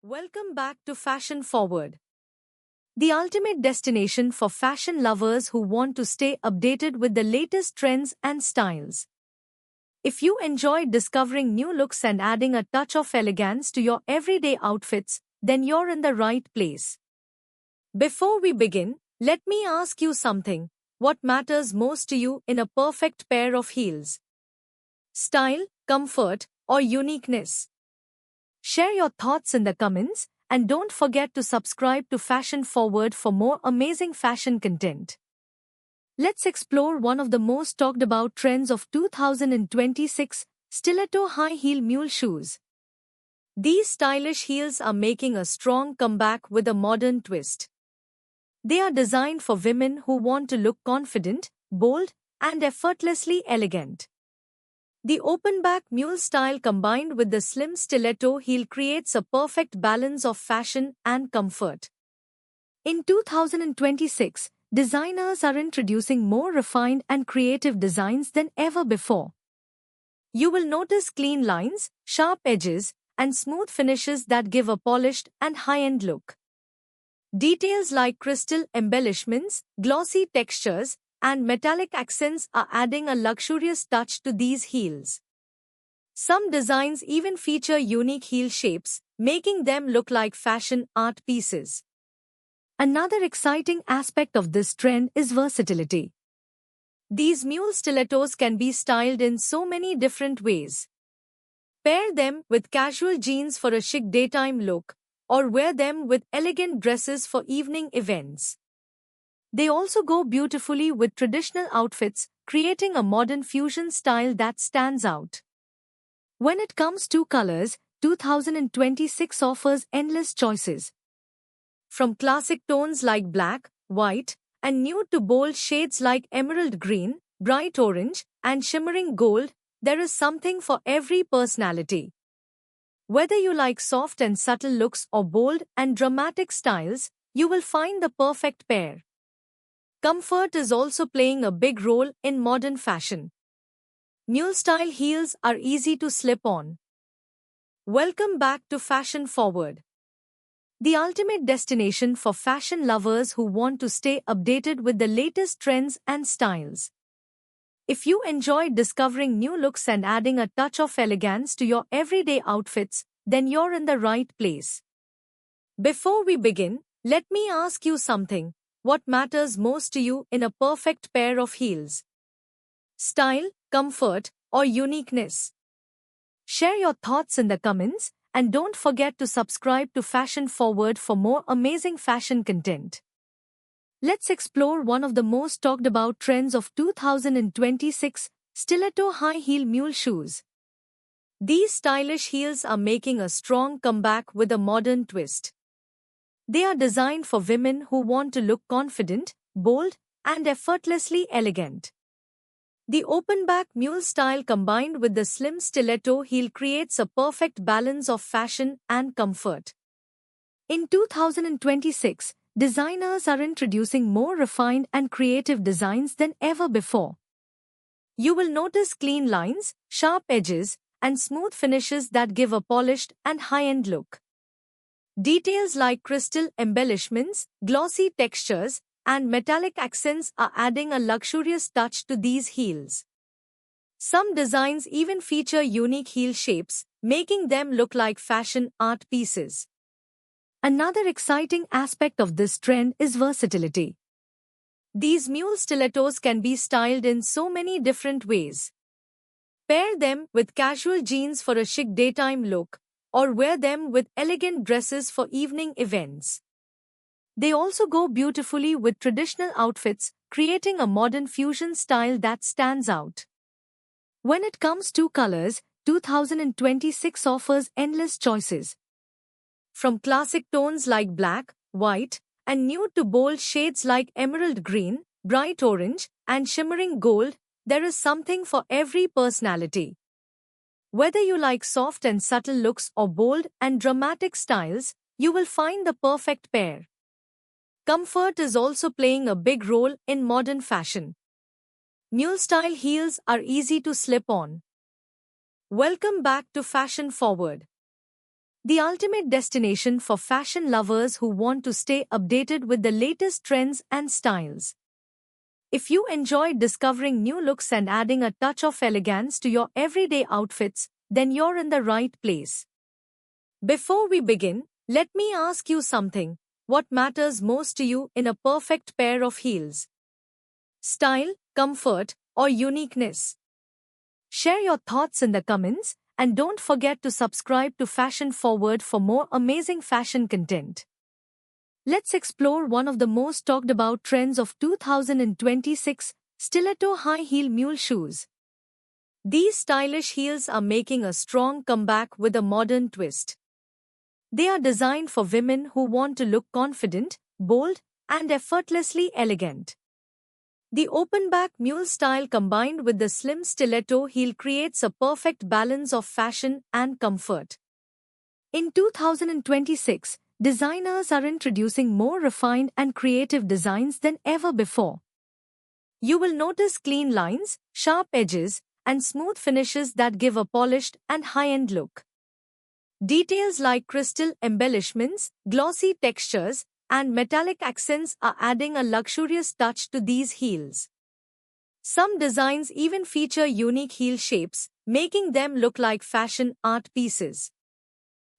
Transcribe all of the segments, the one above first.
Welcome back to Fashion Forward, the ultimate destination for fashion lovers who want to stay updated with the latest trends and styles. If you enjoy discovering new looks and adding a touch of elegance to your everyday outfits, then you're in the right place. Before we begin, let me ask you something. What matters most to you in a perfect pair of heels? Style, comfort, or uniqueness? Share your thoughts in the comments, and don't forget to subscribe to Fashion Forward for more amazing fashion content. Let's explore one of the most talked about trends of 2026, stiletto high heel mule shoes. These stylish heels are making a strong comeback with a modern twist. They are designed for women who want to look confident, bold, and effortlessly elegant. The open-back mule style combined with the slim stiletto heel creates a perfect balance of fashion and comfort. In 2026, designers are introducing more refined and creative designs than ever before. You will notice clean lines, sharp edges, and smooth finishes that give a polished and high-end look. Details like crystal embellishments, glossy textures, and metallic accents are adding a luxurious touch to these heels. Some designs even feature unique heel shapes, making them look like fashion art pieces. Another exciting aspect of this trend is versatility. These mule stilettos can be styled in so many different ways. Pair them with casual jeans for a chic daytime look, or wear them with elegant dresses for evening events. They also go beautifully with traditional outfits, creating a modern fusion style that stands out. When it comes to colors, 2026 offers endless choices. From classic tones like black, white, and nude to bold shades like emerald green, bright orange, and shimmering gold, there is something for every personality. Whether you like soft and subtle looks or bold and dramatic styles, you will find the perfect pair. Comfort is also playing a big role in modern fashion. Mule-style heels are easy to slip on. Welcome back to Fashion Forward, the ultimate destination for fashion lovers who want to stay updated with the latest trends and styles. If you enjoy discovering new looks and adding a touch of elegance to your everyday outfits, then you're in the right place. Before we begin, let me ask you something. What matters most to you in a perfect pair of heels? Style, comfort, or uniqueness? Share your thoughts in the comments, and don't forget to subscribe to Fashion Forward for more amazing fashion content. Let's explore one of the most talked about trends of 2026, stiletto high heel mule shoes. These stylish heels are making a strong comeback with a modern twist. They are designed for women who want to look confident, bold, and effortlessly elegant. The open-back mule style combined with the slim stiletto heel creates a perfect balance of fashion and comfort. In 2026, designers are introducing more refined and creative designs than ever before. You will notice clean lines, sharp edges, and smooth finishes that give a polished and high-end look. Details like crystal embellishments, glossy textures, and metallic accents are adding a luxurious touch to these heels. Some designs even feature unique heel shapes, making them look like fashion art pieces. Another exciting aspect of this trend is versatility. These mule stilettos can be styled in so many different ways. Pair them with casual jeans for a chic daytime look, or wear them with elegant dresses for evening events. They also go beautifully with traditional outfits, creating a modern fusion style that stands out. When it comes to colors, 2026 offers endless choices. From classic tones like black, white, and nude to bold shades like emerald green, bright orange, and shimmering gold, there is something for every personality. Whether you like soft and subtle looks or bold and dramatic styles, you will find the perfect pair. Comfort is also playing a big role in modern fashion. Mule-style heels are easy to slip on. Welcome back to Fashion Forward, the ultimate destination for fashion lovers who want to stay updated with the latest trends and styles. If you enjoy discovering new looks and adding a touch of elegance to your everyday outfits, then you're in the right place. Before we begin, let me ask you something. What matters most to you in a perfect pair of heels? Style, comfort, or uniqueness? Share your thoughts in the comments, and don't forget to subscribe to Fashion Forward for more amazing fashion content. Let's explore one of the most talked about trends of 2026, stiletto high heel mule shoes. These stylish heels are making a strong comeback with a modern twist. They are designed for women who want to look confident, bold, and effortlessly elegant. The open-back mule style combined with the slim stiletto heel creates a perfect balance of fashion and comfort. In 2026, designers are introducing more refined and creative designs than ever before. You will notice clean lines, sharp edges, and smooth finishes that give a polished and high-end look. Details like crystal embellishments, glossy textures, and metallic accents are adding a luxurious touch to these heels. Some designs even feature unique heel shapes, making them look like fashion art pieces.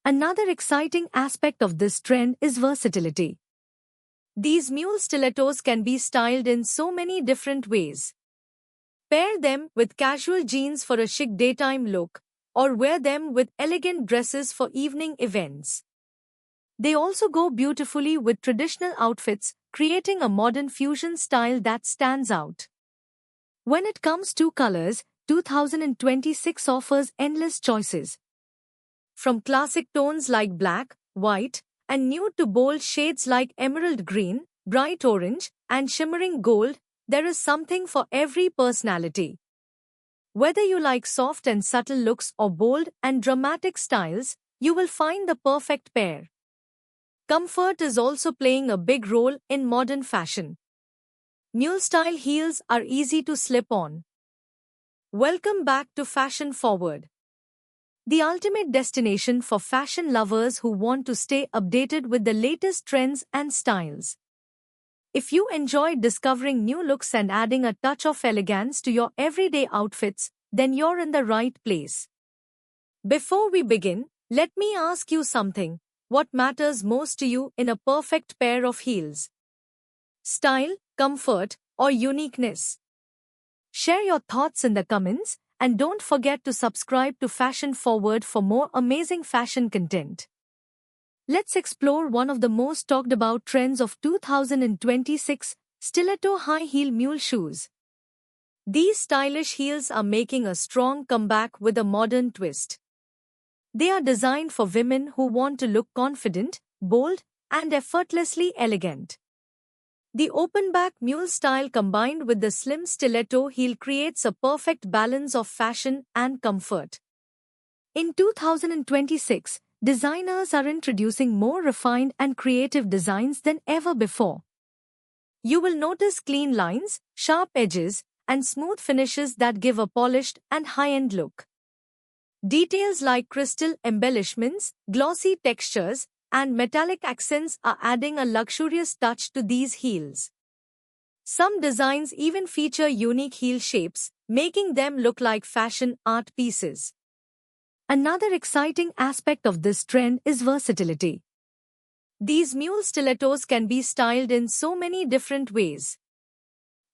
Another exciting aspect of this trend is versatility. These mule stilettos can be styled in so many different ways. Pair them with casual jeans for a chic daytime look, or wear them with elegant dresses for evening events. They also go beautifully with traditional outfits, creating a modern fusion style that stands out. When it comes to colors, 2026 offers endless choices. From classic tones like black, white, and nude to bold shades like emerald green, bright orange, and shimmering gold, there is something for every personality. Whether you like soft and subtle looks or bold and dramatic styles, you will find the perfect pair. Comfort is also playing a big role in modern fashion. Mule-style heels are easy to slip on. Welcome back to Fashion Forward, the ultimate destination for fashion lovers who want to stay updated with the latest trends and styles. If you enjoy discovering new looks and adding a touch of elegance to your everyday outfits, then you're in the right place. Before we begin, let me ask you something. What matters most to you in a perfect pair of heels? Style, comfort, or uniqueness? Share your thoughts in the comments, and don't forget to subscribe to Fashion Forward for more amazing fashion content. Let's explore one of the most talked about trends of 2026, stiletto high heel mule shoes. These stylish heels are making a strong comeback with a modern twist. They are designed for women who want to look confident, bold, and effortlessly elegant. The open-back mule style combined with the slim stiletto heel creates a perfect balance of fashion and comfort. In 2026, designers are introducing more refined and creative designs than ever before. You will notice clean lines, sharp edges, and smooth finishes that give a polished and high-end look. Details like crystal embellishments, glossy textures, and metallic accents are adding a luxurious touch to these heels. Some designs even feature unique heel shapes, making them look like fashion art pieces. Another exciting aspect of this trend is versatility. These mule stilettos can be styled in so many different ways.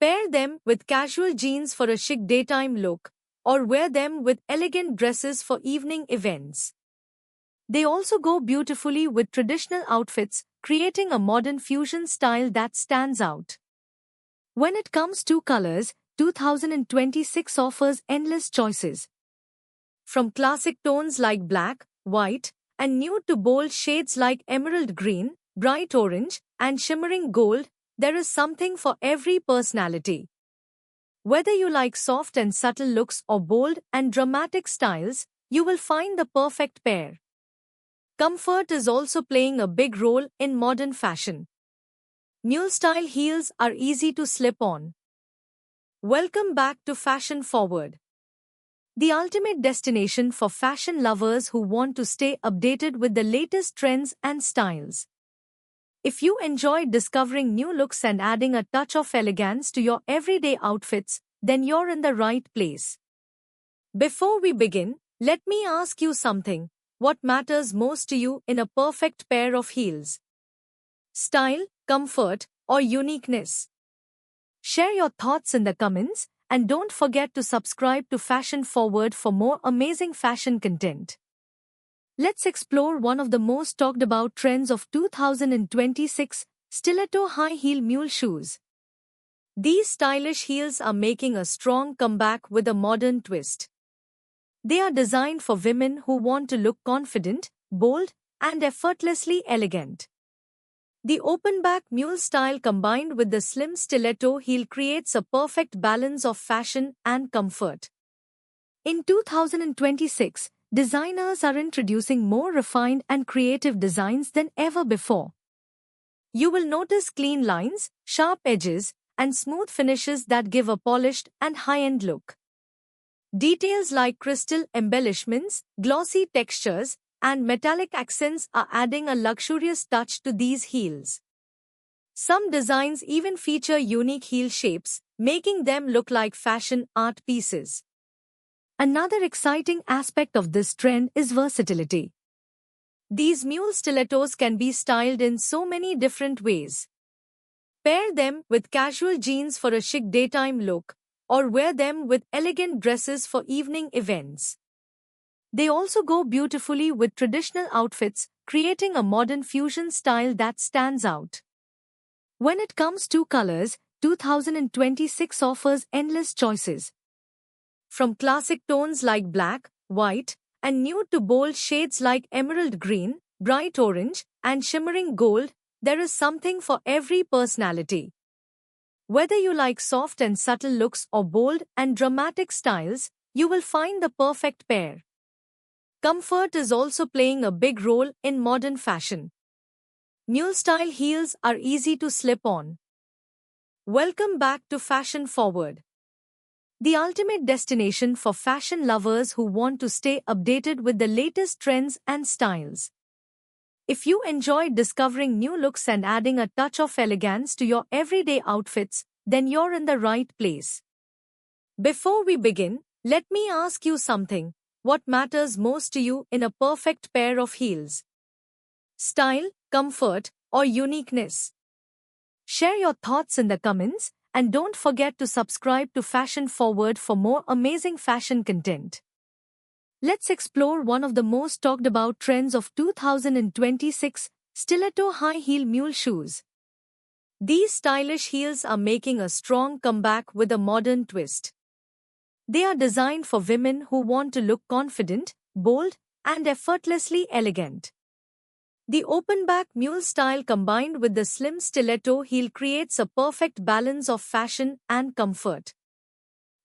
Pair them with casual jeans for a chic daytime look, or wear them with elegant dresses for evening events. They also go beautifully with traditional outfits, creating a modern fusion style that stands out. When it comes to colors, 2026 offers endless choices. From classic tones like black, white, and nude to bold shades like emerald green, bright orange, and shimmering gold, there is something for every personality. Whether you like soft and subtle looks or bold and dramatic styles, you will find the perfect pair. Comfort is also playing a big role in modern fashion. Mule-style heels are easy to slip on. Welcome back to Fashion Forward, the ultimate destination for fashion lovers who want to stay updated with the latest trends and styles. If you enjoy discovering new looks and adding a touch of elegance to your everyday outfits, then you're in the right place. Before we begin, let me ask you something. What matters most to you in a perfect pair of heels? Style, comfort, or uniqueness? Share your thoughts in the comments, and don't forget to subscribe to Fashion Forward for more amazing fashion content. Let's explore one of the most talked about trends of 2026, stiletto high heel mule shoes. These stylish heels are making a strong comeback with a modern twist. They are designed for women who want to look confident, bold, and effortlessly elegant. The open-back mule style combined with the slim stiletto heel creates a perfect balance of fashion and comfort. In 2026, designers are introducing more refined and creative designs than ever before. You will notice clean lines, sharp edges, and smooth finishes that give a polished and high-end look. Details like crystal embellishments, glossy textures, and metallic accents are adding a luxurious touch to these heels. Some designs even feature unique heel shapes, making them look like fashion art pieces. Another exciting aspect of this trend is versatility. These mule stilettos can be styled in so many different ways. Pair them with casual jeans for a chic daytime look, or wear them with elegant dresses for evening events. They also go beautifully with traditional outfits, creating a modern fusion style that stands out. When it comes to colors, 2026 offers endless choices. From classic tones like black, white, and nude to bold shades like emerald green, bright orange, and shimmering gold, there is something for every personality. Whether you like soft and subtle looks or bold and dramatic styles, you will find the perfect pair. Comfort is also playing a big role in modern fashion. Mule-style heels are easy to slip on. Welcome back to Fashion Forward, the ultimate destination for fashion lovers who want to stay updated with the latest trends and styles. If you enjoy discovering new looks and adding a touch of elegance to your everyday outfits, then you're in the right place. Before we begin, let me ask you something. What matters most to you in a perfect pair of heels? Style, comfort, or uniqueness? Share your thoughts in the comments, and don't forget to subscribe to Fashion Forward for more amazing fashion content. Let's explore one of the most talked about trends of 2026, stiletto high heel mule shoes. These stylish heels are making a strong comeback with a modern twist. They are designed for women who want to look confident, bold, and effortlessly elegant. The open-back mule style combined with the slim stiletto heel creates a perfect balance of fashion and comfort.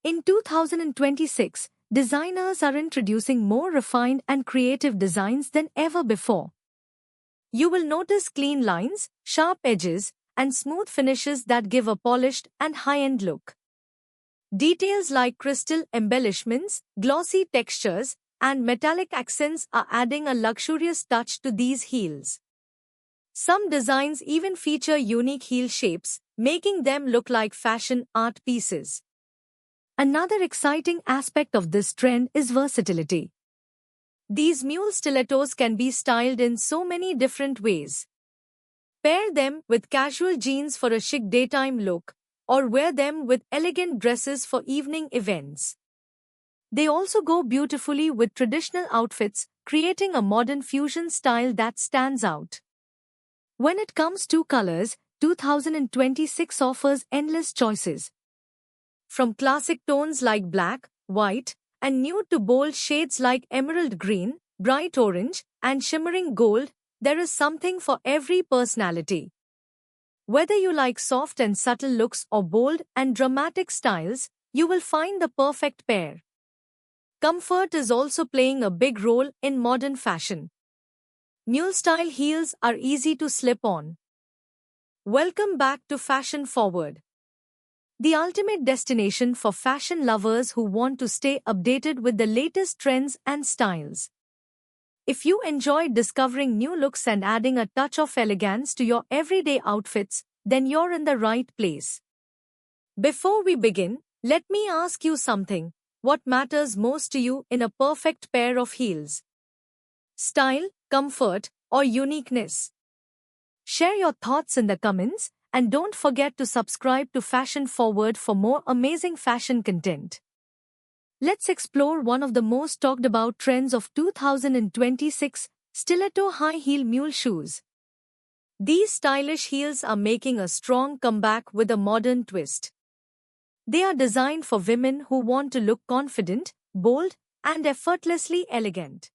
In 2026, designers are introducing more refined and creative designs than ever before. You will notice clean lines, sharp edges, and smooth finishes that give a polished and high-end look. Details like crystal embellishments, glossy textures, and metallic accents are adding a luxurious touch to these heels. Some designs even feature unique heel shapes, making them look like fashion art pieces. Another exciting aspect of this trend is versatility. These mule stilettos can be styled in so many different ways. Pair them with casual jeans for a chic daytime look, or wear them with elegant dresses for evening events. They also go beautifully with traditional outfits, creating a modern fusion style that stands out. When it comes to colors, 2026 offers endless choices. From classic tones like black, white, and nude to bold shades like emerald green, bright orange, and shimmering gold, there is something for every personality. Whether you like soft and subtle looks or bold and dramatic styles, you will find the perfect pair. Comfort is also playing a big role in modern fashion. Mule-style heels are easy to slip on. Welcome back to Fashion Forward, The ultimate destination for fashion lovers who want to stay updated with the latest trends and styles. If you enjoy discovering new looks and adding a touch of elegance to your everyday outfits, then you're in the right place. Before we begin, let me ask you something. What matters most to you in a perfect pair of heels? Style, comfort, or uniqueness? Share your thoughts in the comments, and don't forget to subscribe to Fashion Forward for more amazing fashion content. Let's explore one of the most talked about trends of 2026, stiletto high heel mule shoes. These stylish heels are making a strong comeback with a modern twist. They are designed for women who want to look confident, bold, and effortlessly elegant.